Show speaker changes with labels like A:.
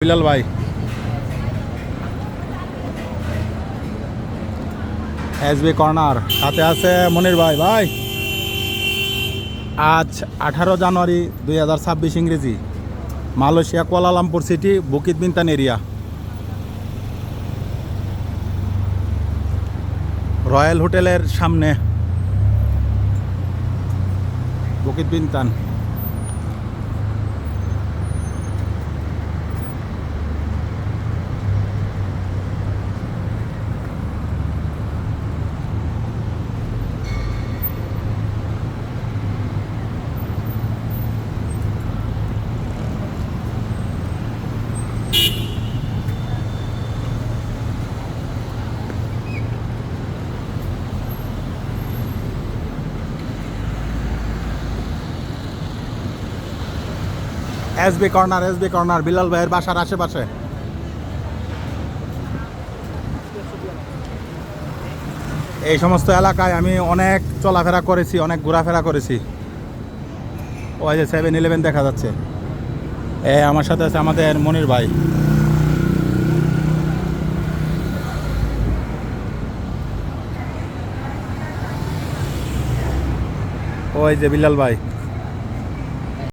A: বিলাল ভাই, SB corner সাথে আছে মনির ভাই। ভাই আজ 18 জানুয়ারি 2026 ইংরেজি, Malaysia Kuala Lumpur city, Bukit বিনতান area, royal হোটেলের সামনে বুকিত বিনতান। এসবি কর্নার বিলাল ভাইয়ের বাসার আশেপাশে। এই সমস্ত এলাকায় আমি অনেক চলাফেরা করেছি, অনেক ঘোরাফেরা করেছি। ওই যে 7-11 দেখা যাচ্ছে। আমার সাথে আছে আমাদের মনির ভাই। ওই যে বিলাল ভাই।